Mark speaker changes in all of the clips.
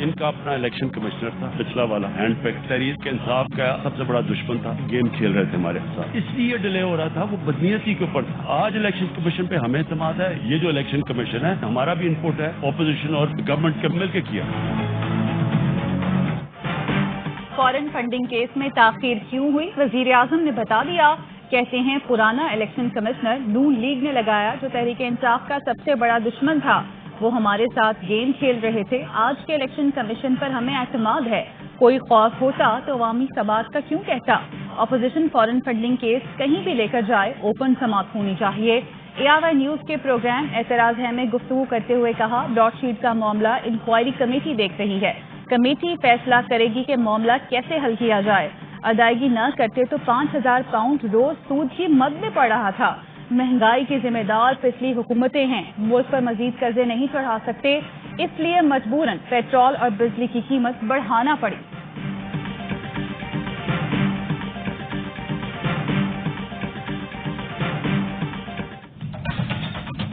Speaker 1: इनका अपना election commissioner था पिछला वाला हैंड पैक, तहरीक के इंसाफ का सबसे बड़ा दुश्मन था, गेम खेल रहे थे हमारे साथ, इसलिए डिले हो रहा था, वो बदनीयती के ऊपर था। आज इलेक्शन कमीशन पे हमें एतमाद है, ये जो इलेक्शन कमीशन है हमारा भी इनपुट है, ऑपोजिशन और गवर्नमेंट के मिल के किया।
Speaker 2: फॉरेन फंडिंग केस में ताखीर क्यों हुई, वजीर आजम ने बता दिया। कहते हैं पुराना इलेक्शन कमिश्नर नून लीग ने लगाया, जो तहरीक इंसाफ का सबसे बड़ा दुश्मन था, वो हमारे साथ गेम खेल रहे थे। आज के इलेक्शन कमीशन पर हमें एतमाद है, कोई खौफ होता तो अवामी समात का क्यों कहता। अपोजिशन फॉरेन फंडिंग केस कहीं भी लेकर जाए, ओपन समात होनी चाहिए। ARY न्यूज के प्रोग्राम एतराज है में गुफ्तगू करते हुए कहा, ब्रॉडशीट का मामला इंक्वायरी कमेटी देख रही है, कमेटी फैसला करेगी कि मामला कैसे हल किया जाए। अदायगी न करते तो 5,000 पाउंड रोज सूद की मद में पड़ रहा था। महंगाई की जिम्मेदार पिछली हुकूमतें हैं, मुल्क पर मजीद कर्जे नहीं चढ़ा सकते, इसलिए मजबूरन पेट्रोल और बिजली की कीमत बढ़ाना पड़ी।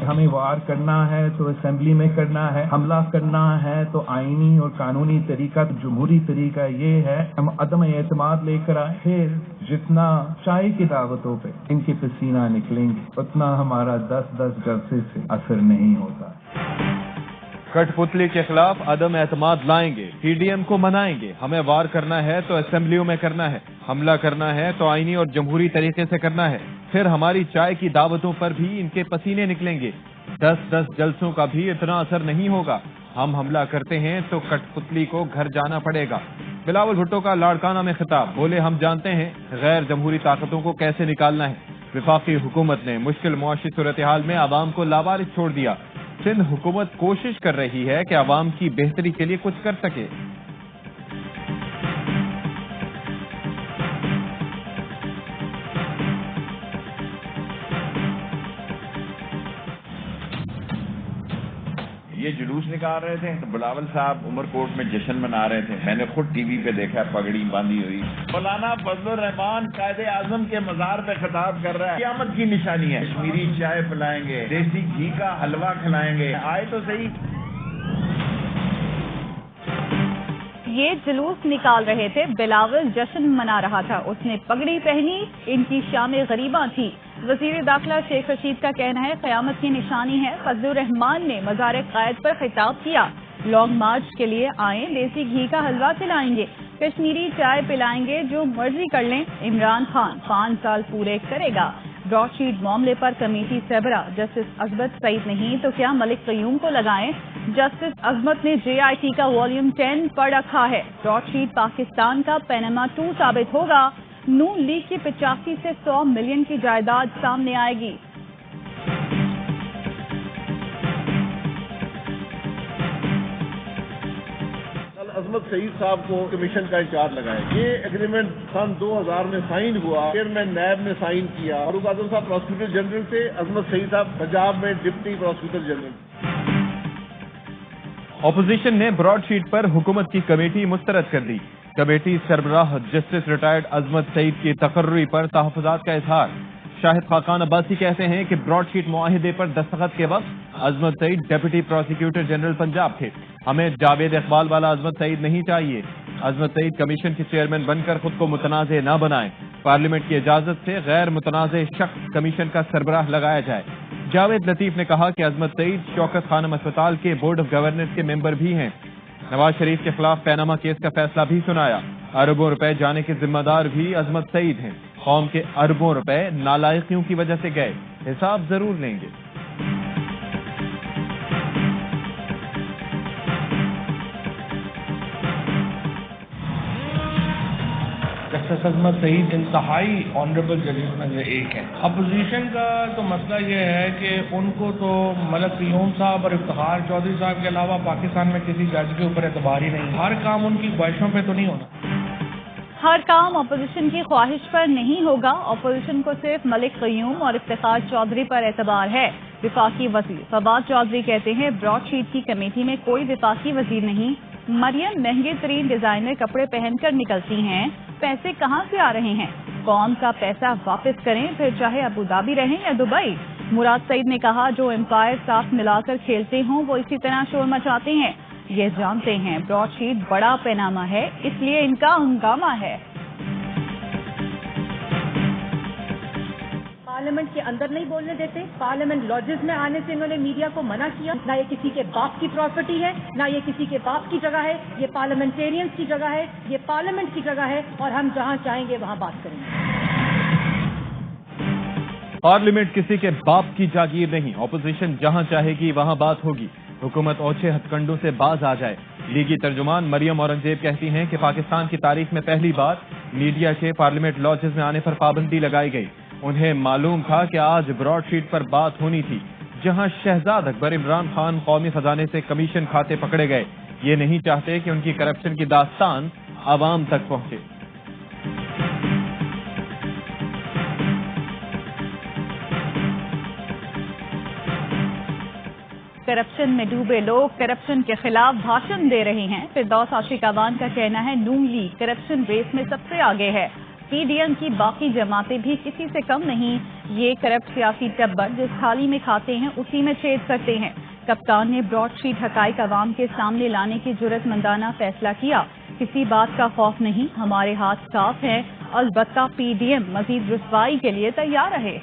Speaker 3: हमें वार करना है तो असेंबली में करना है, हमला करना है तो आईनी और कानूनी तरीका, जमहूरी तरीका ये है। हम अदम एतमाद लेकर आए, फिर जितना चाय की दावतों पे इनके पसीना निकलेंगे उतना हमारा 10-10 जलसे से असर नहीं होता।
Speaker 4: कठपुतली के खिलाफ अदम एतमाद लाएंगे, TDM को मनाएंगे। हमें वार करना है तो असेंबलियों में करना है, हमला करना है तो आईनी और जमहूरी तरीके से करना है, फिर हमारी चाय की दावतों पर भी इनके पसीने निकलेंगे। 10-10 जलसों का भी इतना असर नहीं होगा। हम हमला करते हैं तो कठपुतली को घर जाना पड़ेगा। बिलावल भुट्टो का लाड़काना में खिताब, बोले हम जानते हैं गैर जमहूरी ताकतों को कैसे निकालना है। वफाकी हुकूमत ने मुश्किल मुआशी सूरत हाल में आवाम को लावारिस छोड़ दिया। सिंध हुकूमत कोशिश कर रही है कि आवाम की बेहतरी के लिए कुछ कर सके।
Speaker 5: ये जुलूस निकाल रहे थे तो बिलावल साहब उमरकोट में जश्न मना रहे थे, मैंने खुद टीवी पे देखा, पगड़ी बांधी हुई। मौलाना फजलुर रहमान कायदे आजम के मजार पे खिताब कर रहा है, क़यामत की निशानी है। कश्मीरी चाय पिलाएंगे, देसी घी का हलवा खिलाएंगे, आए तो सही।
Speaker 2: ये जुलूस निकाल रहे थे, बिलावल जश्न मना रहा था, उसने पगड़ी पहनी, इनकी शाम गरीबा थी। वजीर दाखिला शेख रशीद का कहना है क़यामत की निशानी है। फजलुर रहमान ने मज़ार क़ायद पर खिताब किया, लॉन्ग मार्च के लिए आए, देसी घी का हलवा खिलाएंगे, कश्मीरी चाय पिलाएंगे, जो मर्जी कर लें। इमरान खान 5 साल पूरे करेगा। ब्रॉडशीट मामले पर कमेटी सरबरा जस्टिस अजमत सईद नहीं तो क्या मलिक क़य्यूम को लगाएं। जस्टिस अजमत ने JIT का वॉल्यूम 10 पढ़ रखा है। ब्रॉडशीट पाकिस्तान का पैनामा 2 साबित होगा। नून लीग की 85 से 100 मिलियन की जायदाद सामने आएगी।
Speaker 6: अजमत सईद साहब को कमीशन का इंचार्ज लगाया। ये एग्रीमेंट सन 2000 में साइन हुआ, चेयरमैन नैब ने साइन किया। फारूक आजम साहब प्रोसिक्यूटर जनरल थे, अजमत सईद साहब पंजाब में डिप्टी प्रोसिक्यूटर जनरल।
Speaker 4: ऑपोजिशन ने ब्रॉडशीट पर हुकूमत की कमेटी मुस्तरद कर दी। कमेटी सरबराह जस्टिस रिटायर्ड अजमत सईद की तकर्री पर तहफ़्फ़ुज़ात का इज़हार। शाहिद खाकान अब्बासी कहते हैं कि ब्रॉडशीट मुआहिदे पर दस्तखत के वक्त Azmat Saeed deputy prosecutor general Punjab थे। हमें जावेद इकबाल वाला अजमत सईद नहीं चाहिए। अजमत सईद कमीशन के चेयरमैन बनकर खुद को मुतनाज़े न बनाएं। पार्लियामेंट की इजाजत से गैर मुतनाज़े शख्स कमीशन का सरबराह लगाया जाए। जावेद लतीफ ने कहा कि अजमत सईद शौकत खानम अस्पताल के बोर्ड ऑफ गवर्नर्स के मेंबर भी हैं। नवाज शरीफ के खिलाफ पैनामा केस का फैसला भी सुनाया। अरबों रुपए जाने के जिम्मेदार भी अजमत सईद हैं। कौम के अरबों रुपए नालायकियों की वजह से गए, हिसाब जरूर लेंगे।
Speaker 7: जस्टिस अजमत सईद इंतहाई ऑनरेबल जजेस में से एक है। अपोजिशन का तो मसला ये है कि उनको तो मलिक क़य्यूम साहब और इफ्तिखार चौधरी साहब के अलावा पाकिस्तान में किसी जज के ऊपर एतबार ही नहीं। हर काम उनकी ख्वाहिशों पे तो नहीं होना।
Speaker 2: हर काम अपोजिशन की ख्वाहिश पर नहीं होगा। अपोजिशन को सिर्फ मलिक क़य्यूम और इफ्तिखार चौधरी पर एतबार है। वफाकी वजीर फवाद चौधरी कहते हैं ब्रॉडशीट की कमेटी में कोई वफाकी वजीर नहीं। मरियम महंगे तरीन डिजाइनर कपड़े पहनकर निकलती हैं, पैसे कहाँ से आ रहे हैं? कौम का पैसा वापस करें, फिर चाहे अबू धाबी रहें या दुबई। मुराद सईद ने कहा जो एम्पायर साथ मिलाकर खेलते हों वो इसी तरह शोर मचाते हैं। ये जानते हैं ब्रॉडशीट बड़ा पैनामा है, इसलिए इनका हंगामा है।
Speaker 8: पार्लियामेंट के अंदर नहीं बोलने देते, पार्लियामेंट लॉजेस में आने से इन्होंने मीडिया को मना किया। ना ये किसी के बाप की प्रॉपर्टी है, ना ये किसी के बाप की जगह है, ये पार्लियामेंटेरियंस की जगह है, ये पार्लियामेंट की जगह है और हम जहां चाहेंगे वहां बात करेंगे।
Speaker 4: पार्लियामेंट किसी के बाप की जागीर नहीं, ऑपोजिशन जहां चाहेगी वहां बात होगी। हुकूमत ओछे हथकंडों से बाज आ जाए। लीगी तर्जुमान मरियम औरंगजेब कहती हैं कि पाकिस्तान की तारीख में पहली बार मीडिया के पार्लियामेंट लॉजेस में आने पर पाबंदी लगाई गई। उन्हें मालूम था कि आज ब्रॉडशीट पर बात होनी थी, जहां शहजाद अकबर इमरान खान कौमी खजाने से कमीशन खाते पकड़े गए। ये नहीं चाहते कि उनकी करप्शन की दास्तान आवाम तक पहुंचे।
Speaker 2: करप्शन में डूबे लोग करप्शन के खिलाफ भाषण दे रहे हैं। फिरदौस आशिक अवान का कहना है नून लीग करप्शन रेस में सबसे आगे है। पीडीएम की बाकी जमातें भी किसी से कम नहीं। ये करप्ट सियासी टब्बर जिस थाली में खाते हैं उसी में छेद करते हैं। कप्तान ने ब्रॉडशीट हकाइक अवाम के सामने लाने की जुर्रतमंदाना फैसला किया। किसी बात का खौफ नहीं, हमारे हाथ साफ हैं। अलबत्ता पीडीएम मजीद रुसवाई के लिए तैयार रहे।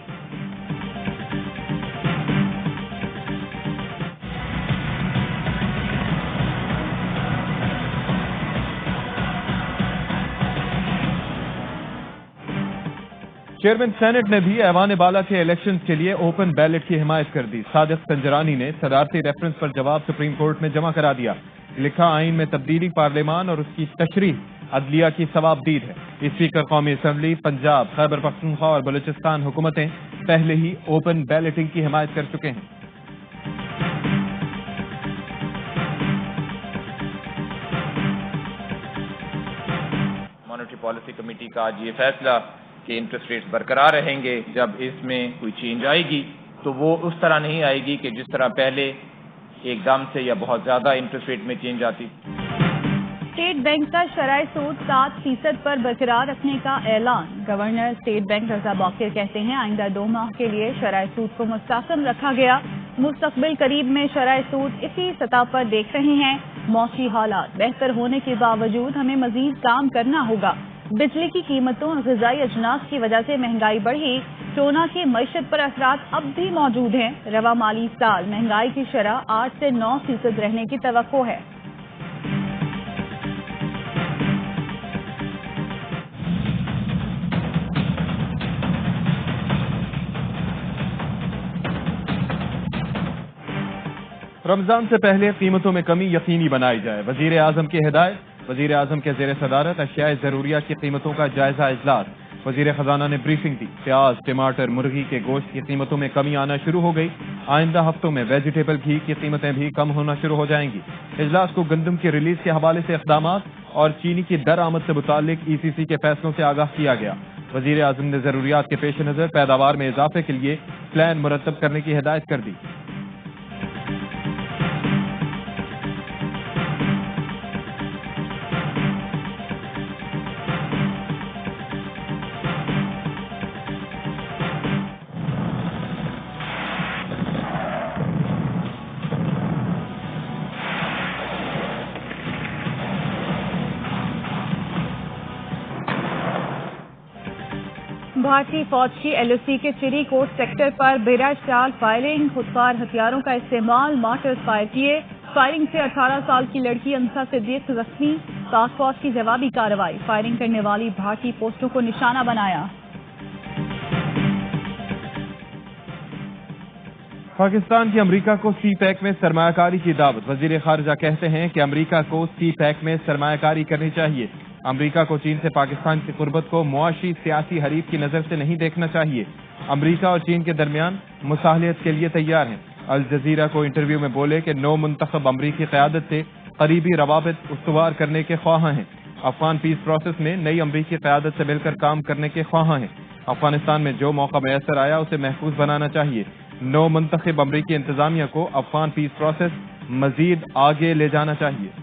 Speaker 4: चेयरमैन सेनेट ने भी ऐवान बाला के इलेक्शन के लिए ओपन बैलेट की हिमायत कर दी। सादिक संजरानी ने सदारती रेफरेंस पर जवाब सुप्रीम कोर्ट में जमा करा दिया। लिखा आइन में तब्दीली पार्लियामान और उसकी तशरीह अदलिया की सवाबदीद है। स्पीकर कौमी असम्बली पंजाब, खैबर पख्तूनख्वा और बलूचिस्तान हुकूमतें पहले ही ओपन बैलेटिंग की हिमायत कर चुके हैं।
Speaker 9: मॉनेटरी पॉलिसी कमेटी का आज ये फैसला कि इंटरेस्ट रेट्स बरकरार रहेंगे। जब इसमें कोई चेंज आएगी तो वो उस तरह नहीं आएगी कि जिस तरह पहले एकदम से या बहुत ज्यादा इंटरेस्ट रेट में चेंज आती।
Speaker 2: स्टेट बैंक का शरह सूद 7% पर बरकरार रखने का ऐलान। गवर्नर स्टेट बैंक रजा बाकिर कहते हैं आइंदा 2 माह के लिए शरह सूद को मुस्तहकम रखा गया। मुस्तकबिल करीब में शरह सूद इसी सतह पर देख रहे हैं। मौसमी हालात बेहतर होने के बावजूद हमें मजीद काम करना होगा। बिजली की कीमतों और ग़िज़ाई अजनास की वजह से महंगाई बढ़ी। टोना की मईशत पर असरात अब भी मौजूद हैं। रवा माली साल महंगाई की शरह 8 से 9% रहने की तवक्को है।
Speaker 4: रमजान से पहले कीमतों में कमी यकीनी बनाई जाए, वजीर आजम की हिदायत। वजीर आजम के ज़ेर सदारत अशियाए ज़रूरियात की कीमतों का जायजा इजलास। वजीर खजाना ने ब्रीफिंग दी। प्याज, टमाटर, मुर्गी के गोश्त की कीमतों में कमी आना शुरू हो गई। आइंदा हफ्तों में वेजिटेबल घी की कीमतें भी कम होना शुरू हो जाएंगी। इजलास को गंदम की रिलीज के हवाले से इक़दामात और चीनी की दरआमद से मुतालिक ECC के फैसलों से आगाह किया गया। वजीर आजम ने जरूरियात के पेश नजर पैदावार में इजाफे के लिए प्लान मुरतब करने की हिदायत कर दी।
Speaker 2: भारतीय फौज की LOC के चिरी कोट सेक्टर पर बेरा चाल फायरिंग, खुदकार हथियारों का इस्तेमाल, मार्टर्स फायर किए। फायरिंग से 18 साल की लड़की अंसा सिद्दीक जख्मी। पाक फौज की जवाबी कार्रवाई, फायरिंग करने वाली भारतीय पोस्टों को निशाना बनाया।
Speaker 4: पाकिस्तान की अमरीका को CPEC में सरमायाकारी की दावत। वजीर खारजा कहते हैं कि अमरीका को CPEC में सरमायाकारी करनी चाहिए। अमरीका को चीन से पाकिस्तान की कुर्बत को मुआशी सियासी हरीफ की नजर से नहीं देखना चाहिए। अमरीका और चीन के दरमियान मुसाहलियत के लिए तैयार हैं। अल जजीरा को इंटरव्यू में बोले कि नौ मुंतखब अमरीकी क़यादत से करीबी रवाबित उस्तवार करने के ख्वाहां हैं। अफगान पीस प्रोसेस में नई अमरीकी क़यादत से मिलकर काम करने के ख्वाहां हैं। अफगानिस्तान में जो मौका मैसर आया उसे महफूज बनाना चाहिए। नौ मुंतखब अमरीकी इंतजामिया को अफगान पीस प्रोसेस मजीद आगे ले जाना चाहिए।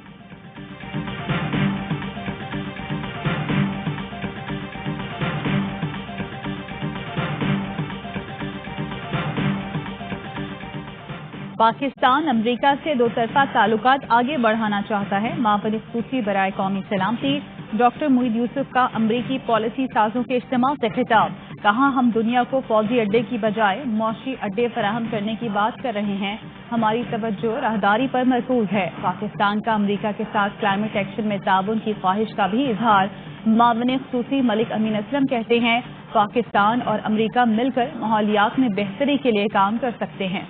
Speaker 2: पाकिस्तान अमरीका से दो तरफा ताल्लुकात आगे बढ़ाना चाहता है। मावने खसूसी बराए कौमी सलामती डॉक्टर मुईद यूसुफ का अमरीकी पॉलिसी साजों के इज्तिमा से खिताब। कहा, हम दुनिया को फौजी अड्डे की बजाय मौशी अड्डे फराहम करने की बात कर रहे हैं। हमारी तवज्जो राहदारी पर मरकूज है। पाकिस्तान का अमरीका के साथ क्लाइमेट एक्शन में ताउन की ख्वाहिश का भी इजहार। मावने खसूसी मलिक अमीन असलम कहते हैं, पाकिस्तान और अमरीका मिलकर माहौलियात में बेहतरी के लिए काम कर सकते हैं।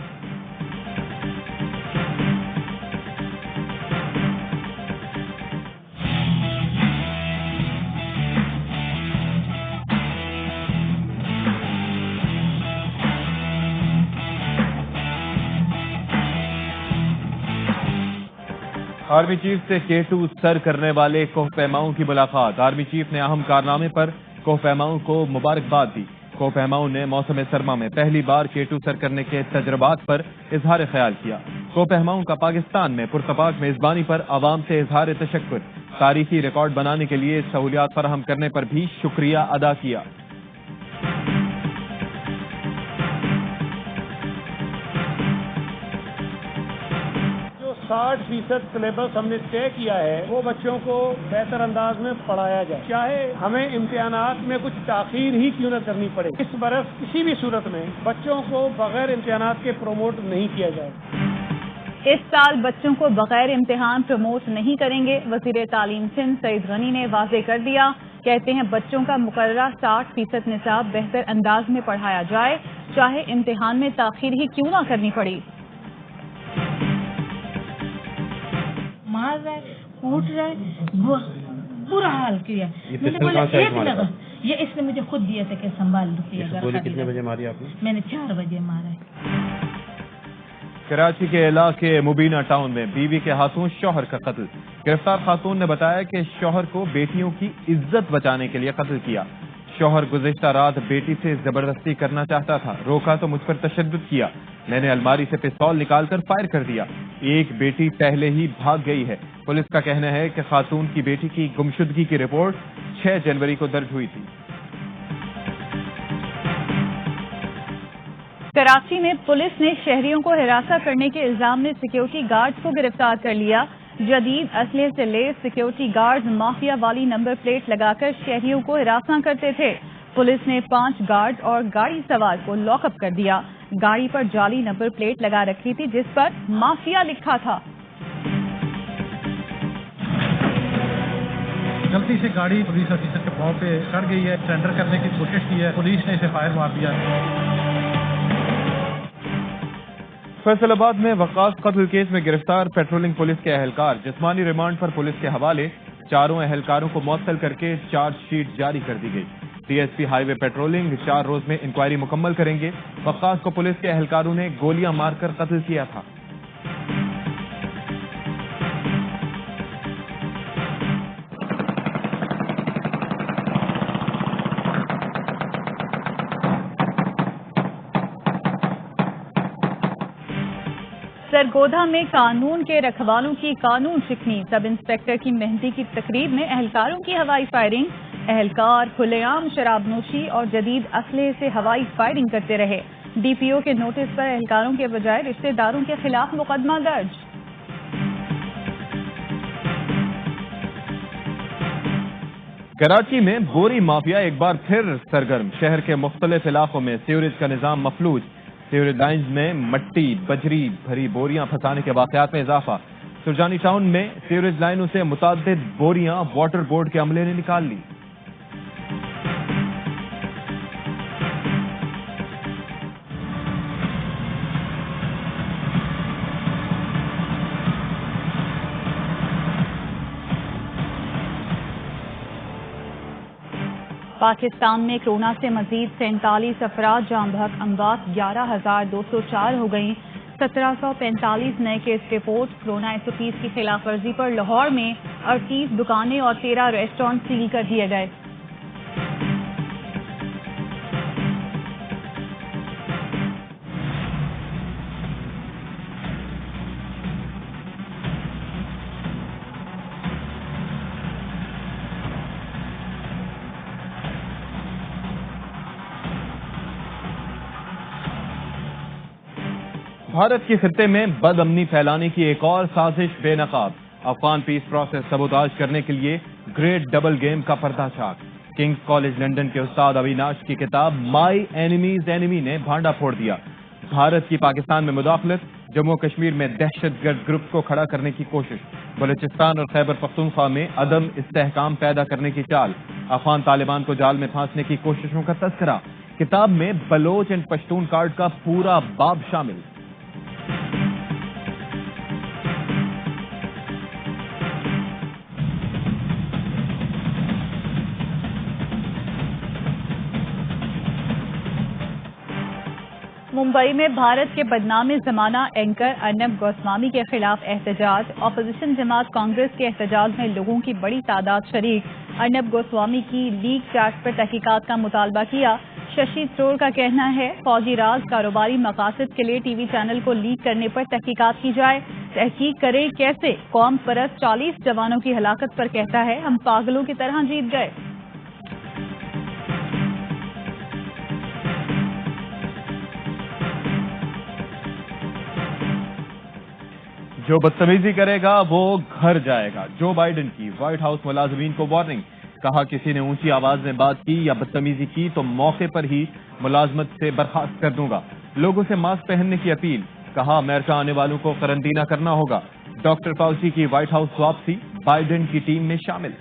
Speaker 4: आर्मी चीफ से K2 सर करने वाले कोहपैमाओं की मुलाकात। आर्मी चीफ ने अहम कारनामे पर कोहपैमाओं को मुबारकबाद दी। कोहपैमाओं ने मौसम सरमा में पहली बार K2 सर करने के तजर्बात पर इजहार ख्याल किया। कोहपैमाओं का पाकिस्तान में पुरतपाक मेजबानी पर आवाम से इजहार तशक्कुर। तारीखी रिकॉर्ड बनाने के लिए सहूलियात फराहम करने पर भी शुक्रिया अदा किया।
Speaker 10: 60% सिलेबस हमने तय किया है वो बच्चों को बेहतर अंदाज में पढ़ाया जाए, चाहे हमें इम्तिहानात में कुछ ताखीर ही क्यों न करनी पड़े। इस बरस किसी भी सूरत में बच्चों को बगैर इम्तिहानात के प्रमोट नहीं किया जाए।
Speaker 2: इस साल बच्चों को बगैर इम्तिहान प्रमोट नहीं करेंगे। वजीर तालीम सिंध सईद गनी ने वाजे कर दिया। कहते हैं, बच्चों का मुकर्ररा 60% निसाब बेहतर अंदाज में पढ़ाया जाए, चाहे इम्तिहान में ताखीर ही क्यों न करनी पड़ी।
Speaker 11: मार रहा है, कूट रहा है, बुरा हाल किया। मैंने बोला एक लगा, ये इसने मुझे खुद दिया था कि संभाल लो।
Speaker 12: कितने बजे मारी आपने?
Speaker 11: मैंने 4 बजे मारा है।
Speaker 4: कराची के इलाके मुबीना टाउन में बीवी के हाथों शौहर का कत्ल। गिरफ्तार खातून ने बताया कि शौहर को बेटियों की इज्जत बचाने के लिए कत्ल किया। शौहर गुज़िश्ता रात बेटी से जबरदस्ती करना चाहता था, रोका तो मुझ पर तशद्दुद किया। मैंने अलमारी से पिस्तौल निकालकर फायर कर दिया। एक बेटी पहले ही भाग गई है। पुलिस का कहना है कि खातून की बेटी की गुमशुदगी की रिपोर्ट 6 जनवरी को दर्ज हुई थी।
Speaker 2: कराची में पुलिस ने शहरियों को हिरासत करने के इल्जाम में सिक्योरिटी गार्ड्स को गिरफ्तार कर लिया। जदीद असले से लेस सिक्योरिटी गार्ड्स माफिया वाली नंबर प्लेट लगाकर शहरियों को हिरासत करते थे। पुलिस ने 5 गार्ड और गाड़ी सवार को लॉकअप कर दिया। गाड़ी पर जाली नंबर प्लेट लगा रखी थी जिस पर माफिया लिखा था।
Speaker 13: गलती से गाड़ी पुलिस ऑफिसर के पांव पे चढ़ गई है, सरेंडर करने की कोशिश की है, पुलिस ने इसे फायर मार दिया।
Speaker 4: फैसलाबाद में वकास कत्ल केस में गिरफ्तार पेट्रोलिंग पुलिस के अहलकार जिस्मानी रिमांड पर पुलिस के हवाले। चारों अहलकारों को मुअत्तल करके चार्जशीट जारी कर दी गई। डीएसपी हाईवे पेट्रोलिंग 4 रोज में इंक्वायरी मुकम्मल करेंगे। वकास को पुलिस के अहलकारों ने गोलियां मारकर कत्ल किया था।
Speaker 2: सरगोधा में कानून के रखवालों की कानून शिकनी। सब इंस्पेक्टर की मेहंदी की तकरीब में अहलकारों की हवाई फायरिंग। अहलकार खुलेआम शराबनोशी और जदीद असलहे से हवाई फायरिंग करते रहे। डीपीओ के नोटिस पर अहलकारों के बजाय रिश्तेदारों के खिलाफ मुकदमा दर्ज।
Speaker 4: कराची में बोरी माफिया एक बार फिर सरगर्म। शहर के मुख्तलिफ इलाकों में सीवरेज का निजाम मफलूज। सीवरेज लाइन्स में मट्टी बजरी भरी बोरियां फंसाने के वाकयात में इजाफा। सुरजानी टाउन में सीवरेज लाइनों से मुताद्दिद बोरियां वाटर बोर्ड के अमले ने निकाल ली।
Speaker 2: पाकिस्तान में कोरोना से मजीद 47 अफराद जाम बहक। अमवात 11,204 हो गई। 1745 नए केस रिपोर्ट। कोरोना SOPs की खिलाफ वर्जी पर लाहौर में 38 दुकानें और 13 रेस्टोरेंट सील कर दिए गए।
Speaker 4: بھارت کے خطے میں بد امنی پھیلانے کی ایک اور سازش بے نقاب، افغان پیس پروسیس سبوتاژ کرنے کے لیے گریٹ ڈبل گیم کا پردہ چاک۔ کنگز کالج لندن کے استاد اویناش کی کتاب مائی اینیمیز اینیمی نے بھانڈا پھوڑ دیا۔ بھارت کی پاکستان میں مداخلت، جموں کشمیر میں دہشت گرد گروپ کو کھڑا کرنے کی کوشش، بلوچستان اور خیبر پختونخوا میں عدم استحکام پیدا کرنے کی چال، افغان طالبان کو جال میں پھانسنے کی کوششوں کا تذکرہ۔ کتاب میں بلوچ اینڈ پشتون کارڈ کا پورا باب شامل۔
Speaker 2: ممبئی میں بھارت کے بدنام زمانہ اینکر ارنب گوسوامی کے خلاف احتجاج، اپوزیشن جماعت کانگریس کے احتجاج میں لوگوں کی بڑی تعداد شریک۔ ارنب گوسوامی کی لیک چیٹ پر تحقیقات کا مطالبہ کیا۔ ششی تھرور کا کہنا ہے فوجی راز کاروباری مقاصد کے لیے ٹی وی چینل کو لیک کرنے پر تحقیقات کی جائے۔ تحقیق کریں کیسے؟ قوم پرست 40 جوانوں کی ہلاکت پر کہتا ہے ہم پاگلوں کی طرح جیت گئے۔
Speaker 4: جو بدتمیزی کرے گا وہ گھر جائے گا، جو بائیڈن کی وائٹ ہاؤس ملازمین کو وارننگ، کہا کسی نے اونچی آواز میں بات کی یا بدتمیزی کی تو موقع پر ہی ملازمت سے برخاست کر دوں گا۔ لوگوں سے ماسک پہننے کی اپیل، کہا امریکہ آنے والوں کو قرنطینہ کرنا ہوگا۔ ڈاکٹر فاؤچی کی وائٹ ہاؤس واپسی، بائیڈن کی ٹیم میں شامل۔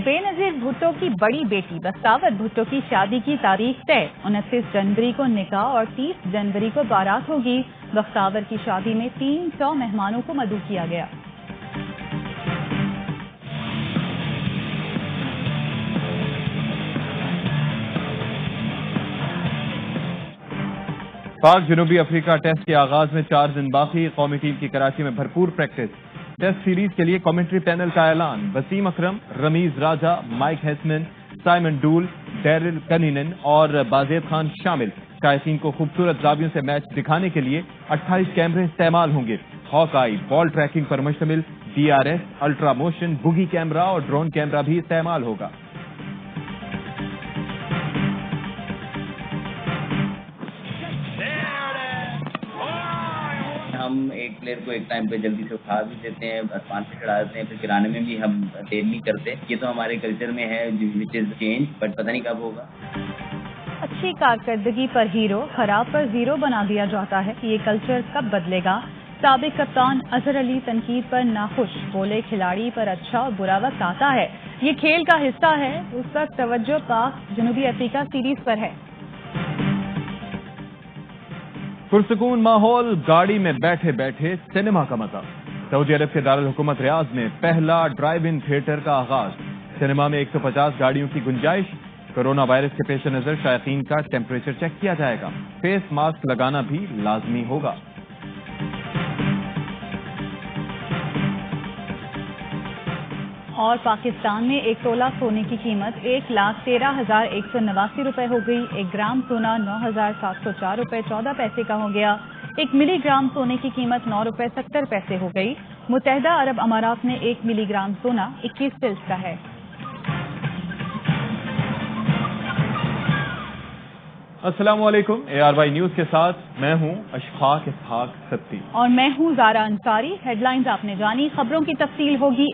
Speaker 2: بے نظیر بھٹو کی بڑی بیٹی بختاور بھٹو کی شادی کی تاریخ طے، 29 جنوری کو نکاح اور 30 جنوری کو بارات ہوگی۔ بختاور کی شادی میں 300 مہمانوں کو مدعو کیا گیا۔
Speaker 4: پاک جنوبی افریقہ ٹیسٹ کے آغاز میں 4 دن باقی، قومی ٹیم کی کراچی میں بھرپور پریکٹس۔ ٹیسٹ سیریز کے لیے کمنٹری پینل کا اعلان، وسیم اکرم، رمیز راجہ، مائک ہیسمن، سائمن ڈول، ڈیرل کنینن اور بازید خان شامل۔ شائقین کو خوبصورت زاویوں سے میچ دکھانے کے لیے 28 کیمرے استعمال ہوں گے۔ ہاک آئی بال ٹریکنگ پر مشتمل DRS، ultra motion, bogie camera اور ڈرون کیمرہ بھی استعمال ہوگا۔
Speaker 12: ہم ایک پلیئر کو ایک ٹائم پہ جلدی سے اٹھا بھی دیتے ہیں، آسمان پہ چڑھا دیتے ہیں، پھر گرانے میں بھی ہم دیر نہیں کرتے۔ یہ تو ہمارے کلچر میں ہے وچ از چینج، بٹ پتہ نہیں کب ہوگا۔
Speaker 2: اچھی کارکردگی پر ہیرو، خراب پر زیرو بنا دیا جاتا ہے، یہ کلچر کب بدلے گا؟ سابق کپتان اظہر علی تنقید پر ناخوش، بولے کھلاڑی پر اچھا اور برا وقت آتا ہے، یہ کھیل کا حصہ ہے۔ اس وقت توجہ پاک جنوبی افریقہ سیریز پر ہے۔
Speaker 4: پرسکون ماحول، گاڑی میں بیٹھے بیٹھے سنیما کا مزہ۔ سعودی عرب کے دارالحکومت ریاض میں پہلا ڈرائیو ان تھیٹر کا آغاز، سنیما میں 150 گاڑیوں کی گنجائش۔ کورونا وائرس کے پیش نظر شائقین کا ٹیمپریچر چیک کیا جائے گا، فیس ماسک لگانا بھی لازمی ہوگا۔
Speaker 2: اور پاکستان میں ایک تولہ سونے کی قیمت 1,13,189 روپے ہو گئی۔ 1 گرام سونا 9,704 روپے 14 پیسے کا ہو گیا۔ 1 ملی گرام سونے کی قیمت 9 روپے 70 پیسے ہو گئی۔ متحدہ عرب امارات میں 1 ملی گرام سونا 21 فلس کا ہے۔
Speaker 4: السلام علیکم، ARY نیوز کے ساتھ میں ہوں اشفاق اسحاق ستی
Speaker 2: اور میں ہوں زارا انصاری۔ ہیڈ لائنز آپ نے جانی، خبروں کی تفصیل ہوگی